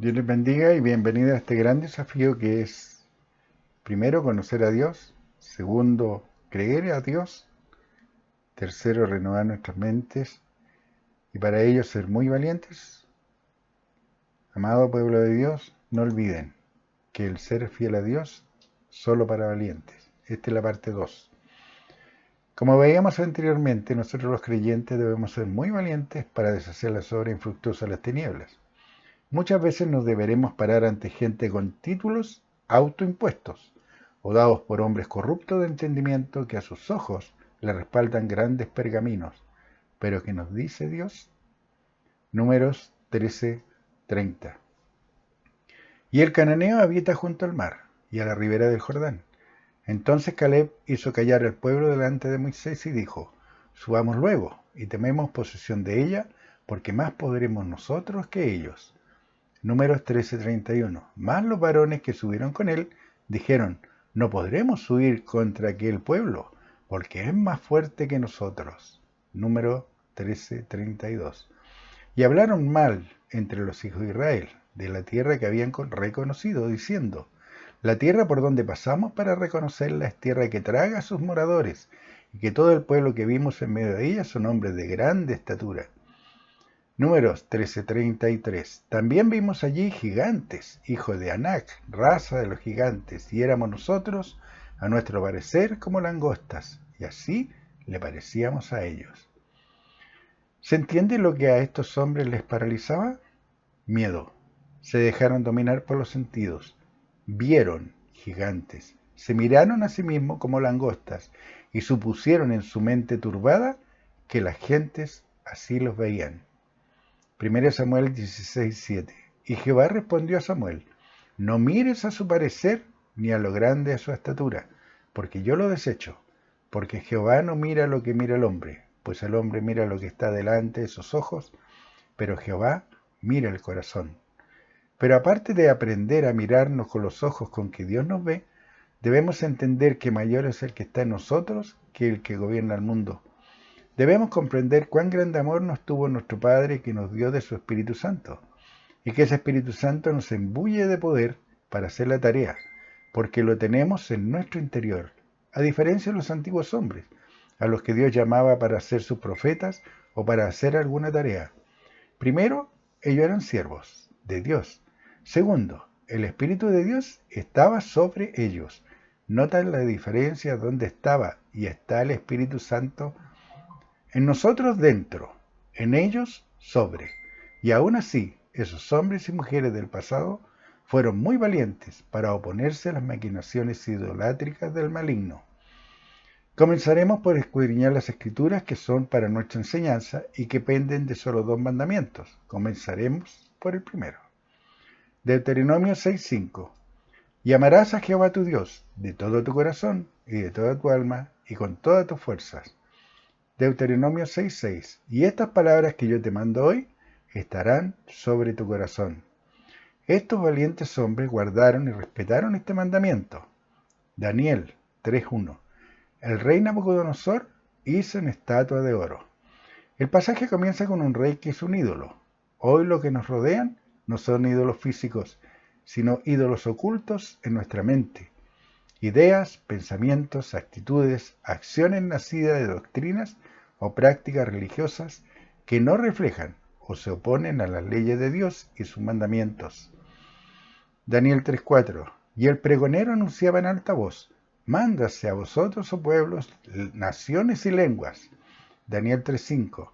Dios les bendiga y bienvenido a este gran desafío que es, primero, conocer a Dios, segundo, creer a Dios, tercero, renovar nuestras mentes y para ello ser muy valientes. Amado pueblo de Dios, no olviden que el ser fiel a Dios solo para valientes. Esta es la parte 2. Como veíamos anteriormente, nosotros los creyentes debemos ser muy valientes para deshacer las obras infructuosas de las tinieblas. Muchas veces nos deberemos parar ante gente con títulos autoimpuestos o dados por hombres corruptos de entendimiento que a sus ojos le respaldan grandes pergaminos. Pero ¿qué nos dice Dios? Números 13:30. Y el cananeo habita junto al mar y a la ribera del Jordán. Entonces Caleb hizo callar al pueblo delante de Moisés y dijo: Subamos luego y tomemos posesión de ella, porque más podremos nosotros que ellos. Números 13:31. Mas los varones que subieron con él dijeron: No podremos subir contra aquel pueblo, porque es más fuerte que nosotros. Número 13:32. Y hablaron mal entre los hijos de Israel de la tierra que habían reconocido, diciendo: La tierra por donde pasamos para reconocerla es tierra que traga a sus moradores, y que todo el pueblo que vimos en medio de ella son hombres de grande estatura. Números 13:33. También vimos allí gigantes, hijos de Anac, raza de los gigantes, y éramos nosotros, a nuestro parecer, como langostas, y así le parecíamos a ellos. ¿Se entiende lo que a estos hombres les paralizaba? Miedo. Se dejaron dominar por los sentidos. Vieron gigantes. Se miraron a sí mismos como langostas y supusieron en su mente turbada que las gentes así los veían. 1 Samuel 16:7. Y Jehová respondió a Samuel: No mires a su parecer ni a lo grande de su estatura, porque yo lo desecho. Porque Jehová no mira lo que mira el hombre, pues el hombre mira lo que está delante de sus ojos, pero Jehová mira el corazón. Pero aparte de aprender a mirarnos con los ojos con que Dios nos ve, debemos entender que mayor es el que está en nosotros que el que gobierna el mundo. Debemos comprender cuán grande amor nos tuvo nuestro Padre, que nos dio de su Espíritu Santo, y que ese Espíritu Santo nos imbuye de poder para hacer la tarea, porque lo tenemos en nuestro interior, a diferencia de los antiguos hombres, a los que Dios llamaba para ser sus profetas o para hacer alguna tarea. Primero, ellos eran siervos de Dios. Segundo, el Espíritu de Dios estaba sobre ellos. ¿Notan la diferencia dónde estaba y está el Espíritu Santo? En nosotros dentro, en ellos sobre. Y aún así, esos hombres y mujeres del pasado fueron muy valientes para oponerse a las maquinaciones idolátricas del maligno. Comenzaremos por escudriñar las escrituras que son para nuestra enseñanza y que penden de solo dos mandamientos. Comenzaremos por el primero. Deuteronomio 6:5. Y amarás a Jehová tu Dios de todo tu corazón y de toda tu alma y con todas tus fuerzas. Deuteronomio 6:6. Y estas palabras que yo te mando hoy estarán sobre tu corazón. Estos valientes hombres guardaron y respetaron este mandamiento. Daniel 3:1. El rey Nabucodonosor hizo una estatua de oro. El pasaje comienza con un rey que es un ídolo. Hoy lo que nos rodean no son ídolos físicos, sino ídolos ocultos en nuestra mente. Ideas, pensamientos, actitudes, acciones nacidas de doctrinas o prácticas religiosas que no reflejan o se oponen a las leyes de Dios y sus mandamientos. Daniel 3:4. Y el pregonero anunciaba en alta voz: Mándase a vosotros, oh pueblos, naciones y lenguas. Daniel 3:5.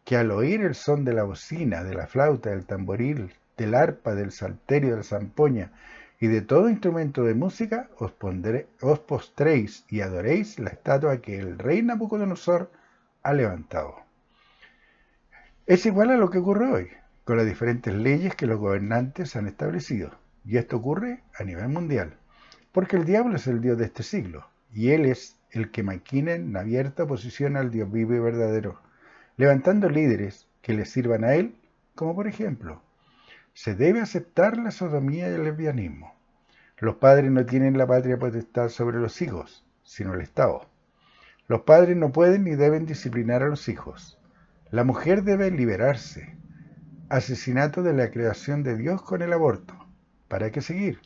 Que al oír el son de la bocina, de la flauta, del tamboril, del arpa, del salterio, de la zampoña y de todo instrumento de música, os postréis y adoréis la estatua que el rey Nabucodonosor ha levantado. Es igual a lo que ocurre hoy, con las diferentes leyes que los gobernantes han establecido. Y esto ocurre a nivel mundial, porque el diablo es el Dios de este siglo, y él es el que maquina en abierta oposición al Dios vivo y verdadero, levantando líderes que le sirvan a él, como por ejemplo, se debe aceptar la sodomía y el lesbianismo. Los padres no tienen la patria potestad sobre los hijos, sino el Estado. Los padres no pueden ni deben disciplinar a los hijos. La mujer debe liberarse. asesinato de la creación de Dios con el aborto. ¿Para qué seguir?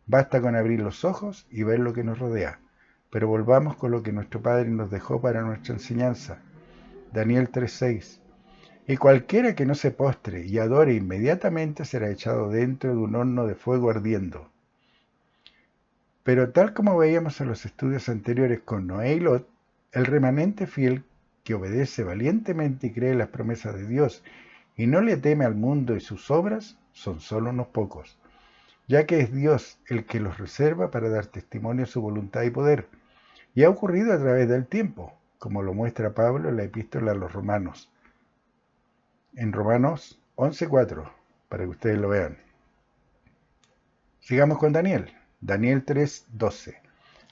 Basta con abrir los ojos y ver lo que nos rodea. Pero volvamos con lo que nuestro Padre nos dejó para nuestra enseñanza. Daniel 3:6. Y cualquiera que no se postre y adore inmediatamente será echado dentro de un horno de fuego ardiendo. Pero tal como veíamos en los estudios anteriores con Noé y Lot, el remanente fiel que obedece valientemente y cree en las promesas de Dios y no le teme al mundo y sus obras, son solo unos pocos, ya que es Dios el que los reserva para dar testimonio de su voluntad y poder, y ha ocurrido a través del tiempo, como lo muestra Pablo en la epístola a los Romanos, en Romanos 11:4, para que ustedes lo vean. Sigamos con Daniel. Daniel 3:12.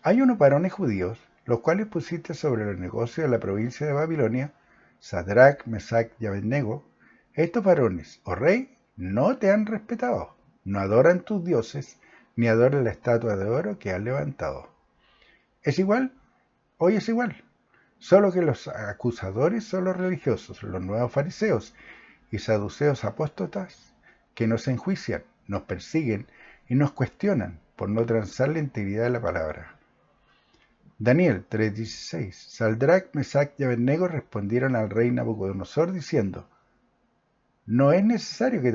Hay unos varones judíos, los cuales pusiste sobre los negocios de la provincia de Babilonia, Sadrach, Mesach y Abednego. Estos varones, oh rey, no te han respetado, no adoran tus dioses, ni adoran la estatua de oro que has levantado. ¿Es igual? Hoy es igual. Solo que los acusadores son los religiosos, los nuevos fariseos y saduceos apóstatas, que nos enjuician, nos persiguen y nos cuestionan por no transar la integridad de la palabra. Daniel 3:16. Sadrach, Mesach y Abednego respondieron al rey Nabucodonosor diciendo: no es necesario que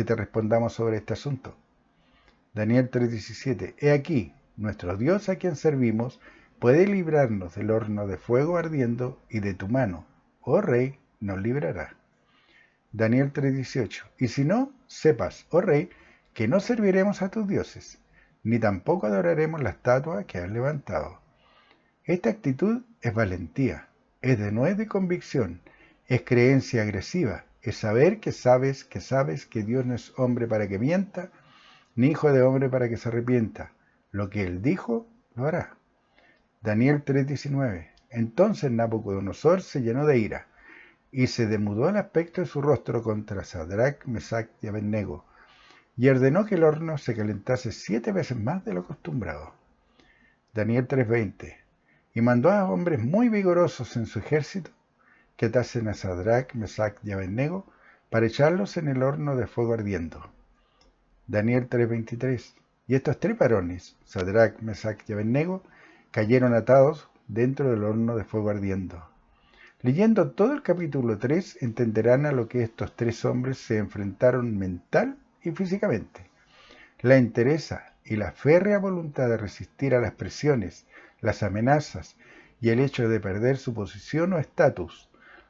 te respondamos sobre este asunto. Daniel 3:17. He aquí, nuestro Dios a quien servimos puede librarnos del horno de fuego ardiendo y de tu mano, oh rey, nos librará. Daniel 3:18. Y si no, sepas, oh rey, que no serviremos a tus dioses, ni tampoco adoraremos la estatua que has levantado. Esta actitud es valentía, es denuedo de convicción, es creencia agresiva, es saber que sabes que Dios no es hombre para que mienta, ni hijo de hombre para que se arrepienta. Lo que él dijo, lo hará. Daniel 3:19. Entonces Nabucodonosor se llenó de ira, y se demudó el aspecto de su rostro contra Sadrach, Mesach y Abednego, y ordenó que el horno se calentase 7 veces más de lo acostumbrado. Daniel 3:20. Y mandó a hombres muy vigorosos en su ejército que atasen a Sadrach, Mesach y Abednego para echarlos en el horno de fuego ardiendo. Daniel 3:23. Y estos 3 varones, Sadrach, Mesach y Abednego, cayeron atados dentro del horno de fuego ardiendo. Leyendo todo el capítulo 3 entenderán a lo que estos 3 hombres se enfrentaron mental y físicamente. La entereza y la férrea voluntad de resistir a las presiones, las amenazas y el hecho de perder su posición o estatus,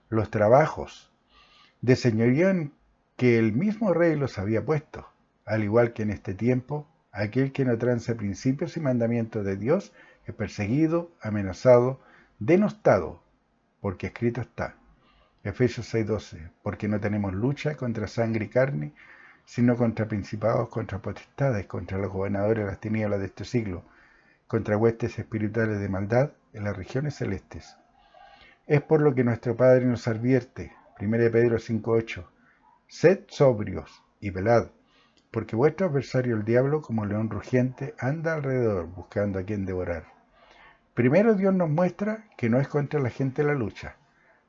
los trabajos de señorío en que el mismo rey los había puesto, al igual que en este tiempo, aquel que no tranza principios y mandamientos de Dios es perseguido, amenazado, denostado, porque escrito está. Efesios 6:12. Porque no tenemos lucha contra sangre y carne, sino contra principados, contra potestades, contra los gobernadores de las tinieblas de este siglo, contra huestes espirituales de maldad en las regiones celestes. Es por lo que nuestro Padre nos advierte, 1 Pedro 5:8, sed sobrios y velad, porque vuestro adversario el diablo, como león rugiente, anda alrededor buscando a quien devorar. Primero Dios nos muestra que no es contra la gente la lucha,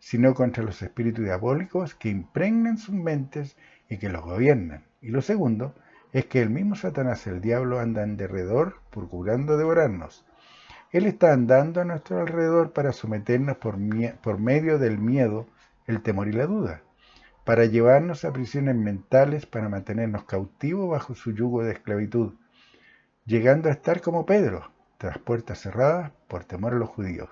sino contra los espíritus diabólicos que impregnan sus mentes y que los gobiernan. Y lo segundo es que el mismo Satanás, el diablo, anda en derredor procurando devorarnos. Él está andando a nuestro alrededor para someternos por medio del miedo, el temor y la duda, para llevarnos a prisiones mentales, para mantenernos cautivos bajo su yugo de esclavitud, llegando a estar como Pedro, tras puertas cerradas por temor a los judíos.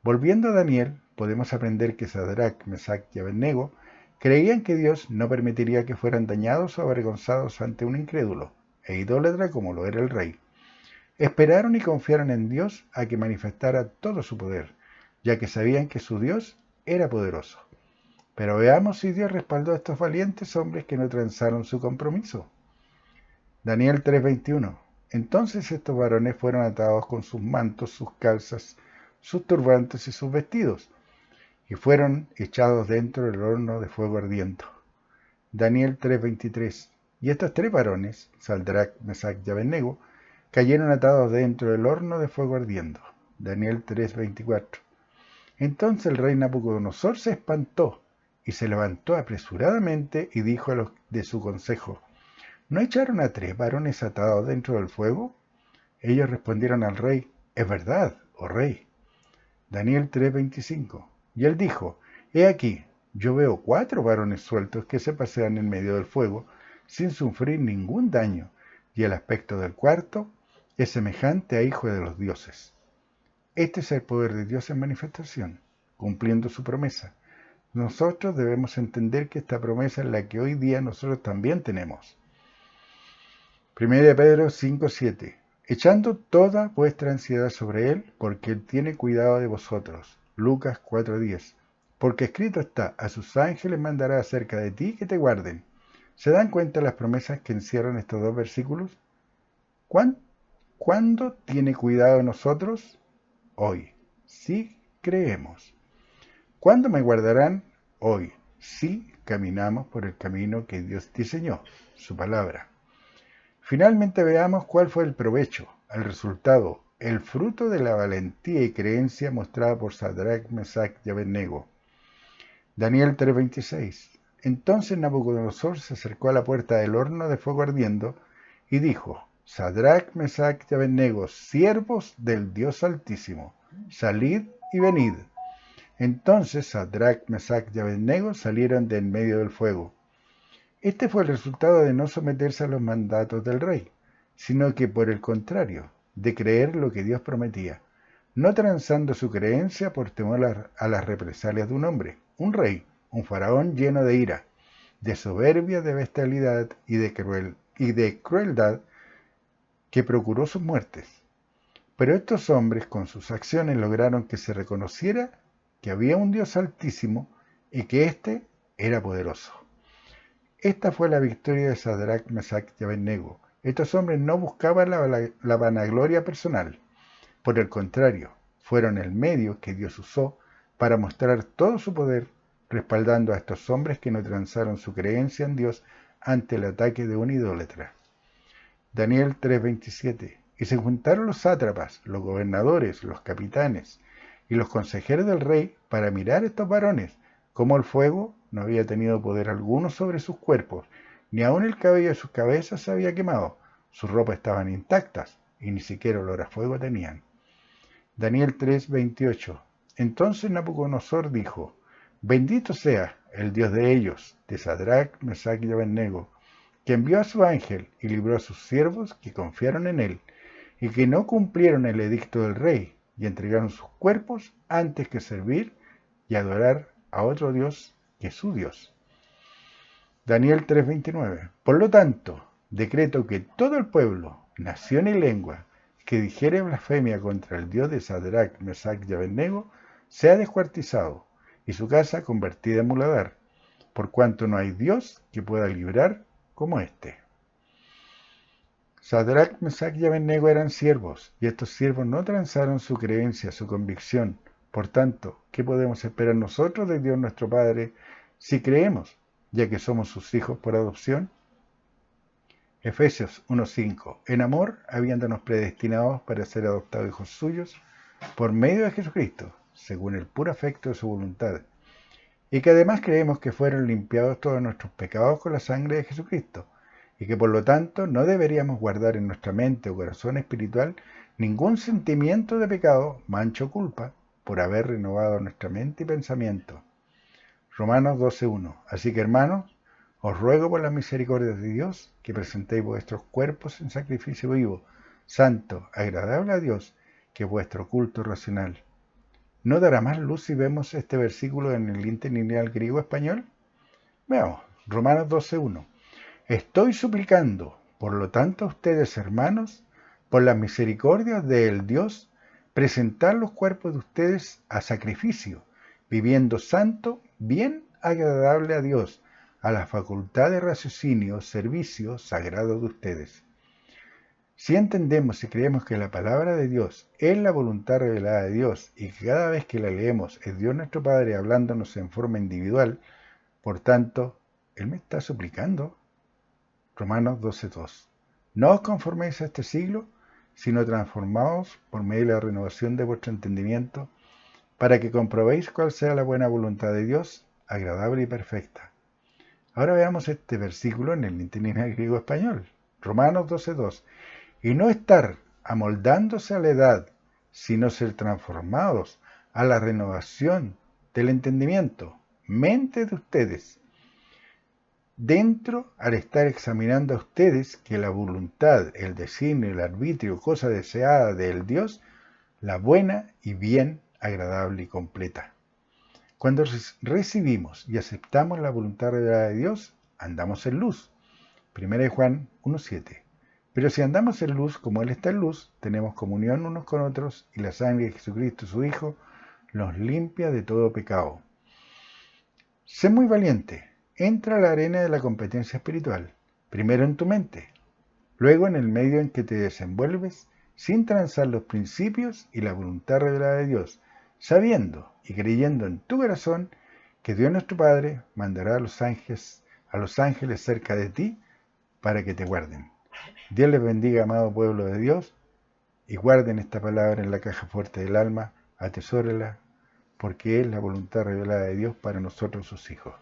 Volviendo a Daniel, podemos aprender que Sadrach, Mesach y Abednego creían que Dios no permitiría que fueran dañados o avergonzados ante un incrédulo e idólatra como lo era el rey. Esperaron y confiaron en Dios a que manifestara todo su poder, ya que sabían que su Dios era poderoso. Pero veamos si Dios respaldó a estos valientes hombres que no transaron su compromiso. Daniel 3:21. Entonces estos varones fueron atados con sus mantos, sus calzas, sus turbantes y sus vestidos, y fueron echados dentro del horno de fuego ardiendo. Daniel 3:23. Y estos 3 varones, Sadrach, Mesach y Abednego, cayeron atados dentro del horno de fuego ardiendo. Daniel 3:24. Entonces el rey Nabucodonosor se espantó y se levantó apresuradamente y dijo a los de su consejo: ¿No echaron a 3 varones atados dentro del fuego? Ellos respondieron al rey: Es verdad, oh rey. Daniel 3:25. Y él dijo: He aquí, yo veo 4 varones sueltos que se pasean en medio del fuego sin sufrir ningún daño, y el aspecto del cuarto es semejante a hijo de los dioses. Este es el poder de Dios en manifestación, cumpliendo su promesa. Nosotros debemos entender que esta promesa es la que hoy día nosotros también tenemos. 1 Pedro 5:7. Echando toda vuestra ansiedad sobre Él, porque Él tiene cuidado de vosotros. Lucas 4:10. Porque escrito está: a sus ángeles mandará acerca de ti que te guarden. ¿Se dan cuenta las promesas que encierran estos 2 versículos? ¿Cuándo tiene cuidado de nosotros? Hoy, si creemos. ¿Cuándo me guardarán? Hoy, si caminamos por el camino que Dios diseñó, su palabra. Finalmente veamos cuál fue el provecho, el resultado, el fruto de la valentía y creencia mostrada por Sadrach, Mesach y Abednego. Daniel 3:26. Entonces Nabucodonosor se acercó a la puerta del horno de fuego ardiendo y dijo: Sadrach, Mesach y Abednego, siervos del Dios Altísimo, salid y venid. Entonces Sadrach, Mesach y Abednego salieron de en medio del fuego. Este fue el resultado de no someterse a los mandatos del rey, sino que por el contrario, de creer lo que Dios prometía, no transando su creencia por temor a las represalias de un hombre, un rey, un faraón lleno de ira, de soberbia, de bestialidad y de crueldad, que procuró sus muertes. Pero estos hombres con sus acciones lograron que se reconociera que había un Dios altísimo y que éste era poderoso. Esta fue la victoria de Sadrach, Mesach y Abednego. Estos hombres no buscaban la vanagloria personal. Por el contrario, fueron el medio que Dios usó para mostrar todo su poder, respaldando a estos hombres que no transaron su creencia en Dios ante el ataque de un idólatra. Daniel 3:27. Y se juntaron los sátrapas, los gobernadores, los capitanes y los consejeros del rey para mirar a estos varones, como el fuego no había tenido poder alguno sobre sus cuerpos, ni aun el cabello de sus cabezas se había quemado, sus ropas estaban intactas, y ni siquiera olor a fuego tenían. Daniel 3:28. Entonces Nabucodonosor dijo: Bendito sea el Dios de ellos, de Sadrach, Mesach y Abednego, que envió a su ángel y libró a sus siervos que confiaron en él, y que no cumplieron el edicto del rey, y entregaron sus cuerpos antes que servir y adorar a otro Dios que su Dios. Daniel 3:29. Por lo tanto, decreto que todo el pueblo, nación y lengua, que dijere blasfemia contra el Dios de Sadrach, Mesach y Abednego, sea descuartizado, y su casa convertida en muladar, por cuanto no hay Dios que pueda librar como éste. Sadrach, Mesach y Abednego eran siervos, y estos siervos no transaron su creencia, su convicción. Por tanto, ¿qué podemos esperar nosotros de Dios nuestro Padre si creemos, ya que somos sus hijos por adopción? Efesios 1:5. En amor, habiéndonos predestinados para ser adoptados hijos suyos por medio de Jesucristo, según el puro afecto de su voluntad, y que además creemos que fueron limpiados todos nuestros pecados con la sangre de Jesucristo, y que por lo tanto no deberíamos guardar en nuestra mente o corazón espiritual ningún sentimiento de pecado, mancha o culpa, por haber renovado nuestra mente y pensamiento. Romanos 12:1. Así que, hermanos, os ruego por las misericordias de Dios que presentéis vuestros cuerpos en sacrificio vivo, santo, agradable a Dios, que es vuestro culto racional. ¿No dará más luz si vemos este versículo en el interlineal griego-español? Veamos, Romanos 12:1. Estoy suplicando, por lo tanto, a ustedes, hermanos, por las misericordias del Dios, presentar los cuerpos de ustedes a sacrificio, viviendo santo, bien agradable a Dios, a la facultad de raciocinio, servicio sagrado de ustedes. Si entendemos y creemos que la palabra de Dios es la voluntad revelada de Dios y que cada vez que la leemos es Dios nuestro Padre hablándonos en forma individual, por tanto, Él me está suplicando. Romanos 12:2. No os conforméis a este siglo, sino transformaos por medio de la renovación de vuestro entendimiento, para que comprobéis cuál sea la buena voluntad de Dios, agradable y perfecta. Ahora veamos este versículo en el interlineal griego-español. Romanos 12:2. Y no estar amoldándose a la edad, sino ser transformados a la renovación del entendimiento, mente de ustedes. Dentro, al estar examinando a ustedes que la voluntad, el designio, el arbitrio, cosa deseada del Dios, la buena y bien, agradable y completa. Cuando recibimos y aceptamos la voluntad revelada de Dios, andamos en luz. 1 Juan 1:7. Pero si andamos en luz como Él está en luz, tenemos comunión unos con otros y la sangre de Jesucristo, su Hijo, nos limpia de todo pecado. Sé muy valiente. Entra a la arena de la competencia espiritual, primero en tu mente, luego en el medio en que te desenvuelves, sin transar los principios y la voluntad revelada de Dios, sabiendo y creyendo en tu corazón que Dios nuestro Padre mandará a los ángeles cerca de ti para que te guarden. Dios les bendiga, amado pueblo de Dios, y guarden esta palabra en la caja fuerte del alma, atesórela, porque es la voluntad revelada de Dios para nosotros sus hijos.